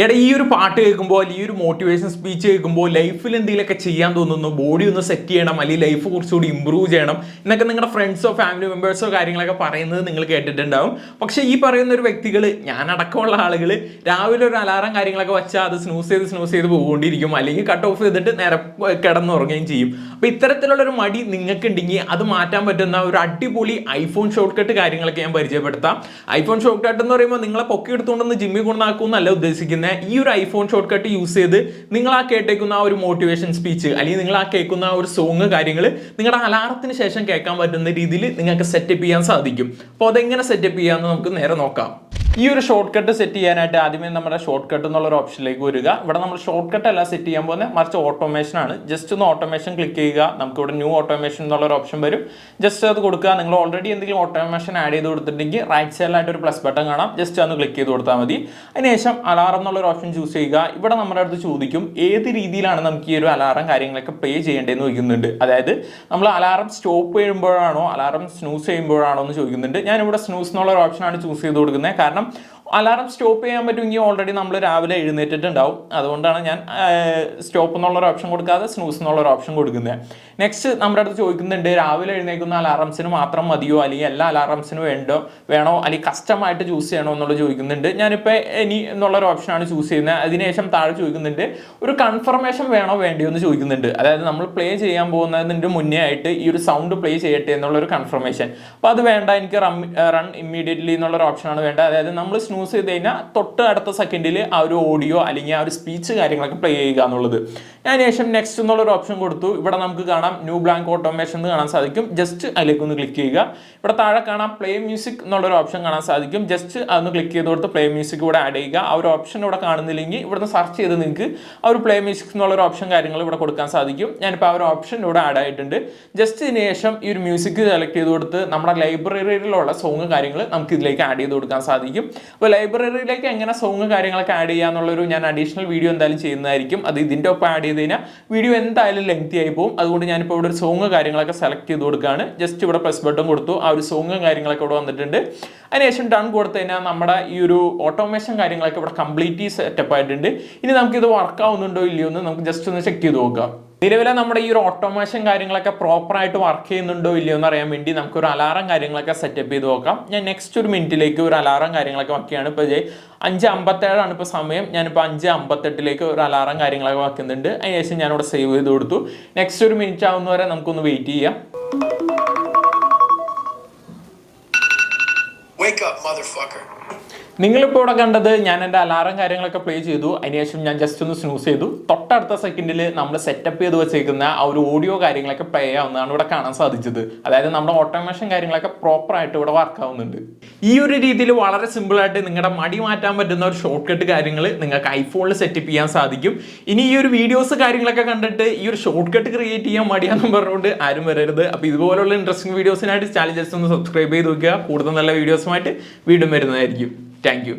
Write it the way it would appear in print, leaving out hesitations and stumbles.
എടാ ഈ ഒരു പാട്ട് കേൾക്കുമ്പോൾ ഈ ഒരു മോട്ടിവേഷൻ സ്പീച്ച് കേൾക്കുമ്പോൾ ലൈഫിൽ എന്തെങ്കിലുമൊക്കെ ചെയ്യാൻ തോന്നുന്നു, ബോഡി ഒന്ന് സെറ്റ് ചെയ്യണം, അല്ലെങ്കിൽ ലൈഫ് കുറച്ചുകൂടി ഇമ്പ്രൂവ് ചെയ്യണം എന്നൊക്കെ നിങ്ങളുടെ ഫ്രണ്ട്സോ ഫാമിലി മെമ്പേഴ്സോ കാര്യങ്ങളൊക്കെ പറയുന്നത് നിങ്ങൾ കേട്ടിട്ടുണ്ടാവും. പക്ഷേ ഈ പറയുന്ന ഒരു വ്യക്തികൾ, ഞാനടക്കമുള്ള ആളുകൾ രാവിലെ ഒരു അലാറം കാര്യങ്ങളൊക്കെ വെച്ചാൽ അത് സ്നൂസ് ചെയ്ത് പോകൊണ്ടിരിക്കും, അല്ലെങ്കിൽ കട്ട് ഓഫ് ചെയ്തിട്ട് നേരെ കിടന്നുറങ്ങുകയും ചെയ്യും. അപ്പോൾ ഇത്തരത്തിലുള്ളൊരു മടി നിങ്ങൾക്ക് ഉണ്ടെങ്കിൽ അത് മാറ്റാൻ പറ്റുന്ന ഒരു അടിപൊളി ഐഫോൺ ഷോർട്ട് കട്ട് കാര്യങ്ങളൊക്കെ ഞാൻ പരിചയപ്പെടുത്താം. ഐഫോൺ ഷോർട്ട് കട്ട് എന്ന് പറയുമ്പോൾ നിങ്ങളെ പൊക്കി എടുത്തുകൊണ്ടൊന്ന് ജിമ്മിൽ കൊണ്ടാക്കുമെന്നല്ല ഉദ്ദേശിക്കുന്നത്. ഈ ഒരു ഐഫോൺ ഷോർട്ട് കട്ട് യൂസ് ചെയ്ത് നിങ്ങൾ ആ കേട്ടേക്കുന്ന ആ ഒരു മോട്ടിവേഷൻ സ്പീച്ച്, അല്ലെങ്കിൽ നിങ്ങൾ ആ കേൾക്കുന്ന ആ ഒരു സോങ് കാര്യങ്ങൾ നിങ്ങളുടെ അലാറത്തിന് ശേഷം കേൾക്കാൻ പറ്റുന്ന രീതിയിൽ നിങ്ങൾക്ക് സെറ്റപ്പ് ചെയ്യാൻ സാധിക്കും. അപ്പോൾ അതെങ്ങനെ സെറ്റപ്പ് ചെയ്യാമെന്ന് നമുക്ക് നേരെ നോക്കാം. ഈ ഒരു ഷോർട്ട് കട്ട് സെറ്റ് ചെയ്യാനായിട്ട് ആദ്യമേ നമ്മുടെ ഷോർട്ട് കട്ട് എന്നുള്ള ഒരു ഓപ്ഷനിലേക്ക് വരിക. ഇവിടെ നമ്മൾ ഷോർട്ട് കട്ട് അല്ല സെറ്റ് ചെയ്യാൻ പോകുന്നത്, മറിച്ച് ഓട്ടോമേഷൻ ആണ്. ജസ്റ്റ് ഒന്ന് ഓട്ടോമേഷൻ ക്ലിക്ക് ചെയ്യുക. നമുക്ക് ഇവിടെ ന്യൂ ഓട്ടോമേഷൻ എന്നുള്ള ഒരു ഓപ്ഷൻ വരും. ജസ്റ്റ് അത് കൊടുക്കുക. നിങ്ങൾ ഓൾറെഡി എന്തെങ്കിലും ഓട്ടോമേഷൻ ആഡ് ചെയ്ത് കൊടുത്തിട്ടുണ്ടെങ്കിൽ റൈറ്റ് സൈഡിലായിട്ട് ഒരു പ്ലസ് ബട്ടൺ കാണാം, ജസ്റ്റ് ഒന്ന് ക്ലിക്ക് ചെയ്ത് കൊടുത്താൽ മതി. അതിനുശേഷം അലാറം എന്നുള്ളൊരു ഓപ്ഷൻ ചൂസ് ചെയ്യുക. ഇവിടെ നമ്മുടെ അടുത്ത് ചോദിക്കും ഏത് രീതിയിലാണ് നമുക്ക് ഈ ഒരു അലാറം കാര്യങ്ങളൊക്കെ പ്ലേ ചെയ്യേണ്ടതെന്ന് ചോദിക്കുന്നുണ്ട്. അതായത് നമ്മൾ അലാറം സ്റ്റോപ്പ് ചെയ്യുമ്പോഴാണോ അലാറം സ്നൂസ് ചെയ്യുമ്പോഴാണോ എന്ന് ചോദിക്കുന്നുണ്ട്. ഞാനിവിടെ സ്നൂസ് എന്നുള്ള ഒരു ഓപ്ഷനാണ് ചൂസ് ചെയ്ത് കൊടുക്കുന്നത്. കാരണം അലാറം സ്റ്റോപ്പ് ചെയ്യാൻ പറ്റുമെങ്കിൽ ഓൾറെഡി നമ്മൾ രാവിലെ എഴുന്നേറ്റിട്ടുണ്ടാവും. അതുകൊണ്ടാണ് ഞാൻ സ്റ്റോപ്പ് എന്നുള്ളൊരു ഓപ്ഷൻ കൊടുക്കാതെ സ്നൂസ് എന്നുള്ളൊരു ഓപ്ഷൻ കൊടുക്കുന്നത്. നെക്സ്റ്റ് നമ്മുടെ അടുത്ത് ചോദിക്കുന്നുണ്ട് രാവിലെ എഴുന്നേൽക്കുന്ന അലാറംസിന് മാത്രം മതിയോ, അല്ലെങ്കിൽ എല്ലാ അലാറംസിനും വേണോ, അല്ലെങ്കിൽ കസ്റ്റമായിട്ട് ചൂസ് ചെയ്യണോ എന്നുള്ളത് ചോദിക്കുന്നുണ്ട്. ഞാനിപ്പോൾ എനി എന്നുള്ളൊരു ഓപ്ഷനാണ് ചൂസ് ചെയ്യുന്നത്. അതിനുശേഷം താഴെ ചോദിക്കുന്നുണ്ട് ഒരു കൺഫർമേഷൻ വേണോ വേണ്ടിയോ എന്ന് ചോദിക്കുന്നുണ്ട്. അതായത് നമ്മൾ പ്ലേ ചെയ്യാൻ പോകുന്നതിൻ്റെ മുന്നേ ആയിട്ട് ഈ ഒരു സൗണ്ട് പ്ലേ ചെയ്യട്ടെ എന്നുള്ളൊരു കൺഫർമേഷൻ. അപ്പോൾ അത് വേണ്ട, എനിക്ക് റൺ ഇമ്മീഡിയറ്റ്ലി എന്നുള്ളൊരു ഓപ്ഷനാണ് വേണ്ടത്. അതായത് നമ്മൾ സ്നൂസ് ചെയ്ത് കഴിഞ്ഞാൽ തൊട്ട് അടുത്ത സെക്കൻഡിൽ ആ ഒരു ഓഡിയോ അല്ലെങ്കിൽ ആ ഒരു സ്പീച്ച് കാര്യങ്ങളൊക്കെ പ്ലേ ചെയ്യുക എന്നുള്ളത്. അതിന് ശേഷം നെക്സ്റ്റ് എന്നുള്ളൊരു ഓപ്ഷൻ കൊടുത്തു. ഇവിടെ നമുക്ക് കാണാം ന്യൂ ബ്ലാങ്ക് ഓട്ടോമേഷൻ എന്ന് കാണാൻ സാധിക്കും. ജസ്റ്റ് അതിലേക്ക് ഒന്ന് ക്ലിക്ക് ചെയ്യുക. ഇവിടെ താഴെ കാണാം പ്ലേ മ്യൂസിക് എന്നുള്ളൊരു ഓപ്ഷൻ കാണാൻ സാധിക്കും. ജസ്റ്റ് അതൊന്ന് ക്ലിക്ക് ചെയ്ത് കൊടുത്ത് പ്ലേ മ്യൂസിക് ഇവിടെ ആഡ് ചെയ്യുക. ആ ഒരു ഓപ്ഷൻ ഇവിടെ കാണുന്നില്ലെങ്കിൽ ഇവിടുന്ന് സെർച്ച് ചെയ്ത് നിങ്ങൾക്ക് ആ ഒരു പ്ലേ മ്യൂസിക് എന്നുള്ളൊരു ഓപ്ഷൻ കാര്യങ്ങൾ ഇവിടെ കൊടുക്കാൻ സാധിക്കും. ഞാനിപ്പോൾ ആ ഒരു ഓപ്ഷൻ ഇവിടെ ആഡ് ആയിട്ടുണ്ട്. ജസ്റ്റ് ഇതിന് ശേഷം ഈ ഒരു മ്യൂസിക് സെലക്ട് ചെയ്ത് കൊടുത്ത് നമ്മുടെ ലൈബ്രറിയിലുള്ള സോങ് കാര്യങ്ങൾ നമുക്ക് ഇതിലേക്ക് ആഡ് ചെയ്ത് കൊടുക്കാൻ സാധിക്കും. അപ്പോൾ ലൈബ്രറിയിലേക്ക് എങ്ങനെ സോങ് കാര്യങ്ങളൊക്കെ ആഡ് ചെയ്യാന്നുള്ളൊരു ഞാൻ അഡീഷണൽ വീഡിയോ എന്തായാലും ചെയ്യുന്നതായിരിക്കും. അത് ഇതിൻ്റെ ഒപ്പം ആഡ് ചെയ്ത് കഴിഞ്ഞാൽ വീഡിയോ എന്തായാലും ലെങ്തി ആയി പോകും. അതുകൊണ്ട് ഞാനിപ്പോൾ ഇവിടെ ഒരു സോങ് കാര്യങ്ങളൊക്കെ സെലക്ട് ചെയ്ത് കൊടുക്കുകയാണ്. ജസ്റ്റ് ഇവിടെ പ്ലസ് ബട്ടൺ കൊടുത്തു. ആ ഒരു സോങ് കാര്യങ്ങളൊക്കെ ഇവിടെ വന്നിട്ടുണ്ട്. അതിനുശേഷം ഡൺ കൊടുത്തു കഴിഞ്ഞാൽ നമ്മുടെ ഈ ഒരു ഓട്ടോമേഷൻ കാര്യങ്ങളൊക്കെ ഇവിടെ കംപ്ലീറ്റ്ലി സെറ്റപ്പ് ആയിട്ടുണ്ട്. ഇനി നമുക്കിത് വർക്ക് ആവുന്നുണ്ടോ ഇല്ലയോ എന്ന് നമുക്ക് ജസ്റ്റ് ഒന്ന് ചെക്ക് ചെയ്ത് നോക്കാം. നിലവിലെ നമ്മുടെ ഈ ഒരു ഓട്ടോമേഷൻ കാര്യങ്ങളൊക്കെ പ്രോപ്പറായിട്ട് വർക്ക് ചെയ്യുന്നുണ്ടോ ഇല്ലയോ എന്ന് അറിയാൻ വേണ്ടി നമുക്കൊരു അലാറം കാര്യങ്ങളൊക്കെ സെറ്റപ്പ് ചെയ്ത് നോക്കാം. ഞാൻ നെക്സ്റ്റ് ഒരു മിനിറ്റിലേക്ക് ഒരു അലാറം കാര്യങ്ങളൊക്കെ വയ്ക്കുകയാണ്. ഇപ്പോൾ 5:57 ഇപ്പോൾ സമയം. ഞാനിപ്പോൾ 5:58 ഒരു അലാറം കാര്യങ്ങളൊക്കെ വയ്ക്കുന്നുണ്ട്. അതിനുശേഷം ഞാനിവിടെ സേവ് ചെയ്ത് കൊടുത്തു. നെക്സ്റ്റ് ഒരു മിനിറ്റ് ആവുന്നവരെ നമുക്കൊന്ന് വെയിറ്റ് ചെയ്യാം. നിങ്ങളിപ്പോൾ ഇവിടെ കണ്ടത് ഞാൻ എൻ്റെ അലാറം കാര്യങ്ങളൊക്കെ പ്ലേ ചെയ്തു. അതിനുശേഷം ഞാൻ ജസ്റ്റ് ഒന്ന് സ്നൂസ് ചെയ്തു. തൊട്ടടുത്ത സെക്കൻഡിൽ നമ്മൾ സെറ്റപ്പ് ചെയ്ത് വെച്ചേക്കുന്ന ആ ഒരു ഓഡിയോ കാര്യങ്ങളൊക്കെ പ്ലേ ആവുന്നതാണ് ഇവിടെ കാണാൻ സാധിച്ചത്. അതായത് നമ്മുടെ ഓട്ടോമേഷൻ കാര്യങ്ങളൊക്കെ പ്രോപ്പറായിട്ട് ഇവിടെ വർക്ക് ആവുന്നുണ്ട്. ഈ ഒരു രീതിയിൽ വളരെ സിമ്പിളായിട്ട് നിങ്ങളുടെ മടി മാറ്റാൻ പറ്റുന്ന ഒരു ഷോർട്ട് കട്ട് കാര്യങ്ങൾ നിങ്ങൾക്ക് ഐഫോണിൽ സെറ്റപ്പ് ചെയ്യാൻ സാധിക്കും. ഇനി ഈ ഒരു വീഡിയോസ് കാര്യങ്ങളൊക്കെ കണ്ടിട്ട് ഈ ഒരു ഷോർട്ട് കട്ട് ക്രിയേറ്റ് ചെയ്യാൻ മടിയാണെന്ന് പറഞ്ഞുകൊണ്ട് ആരും വരരുത്. അപ്പോൾ ഇതുപോലുള്ള ഇൻട്രസ്റ്റിംഗ് വീഡിയോസിനായിട്ട് ചാനൽ ജസ്റ്റ് ഒന്ന് സബ്സ്ക്രൈബ് ചെയ്ത് നോക്കുക. കൂടുതൽ നല്ല വീഡിയോസുമായിട്ട് വീണ്ടും വരുന്നതായിരിക്കും. Thank you.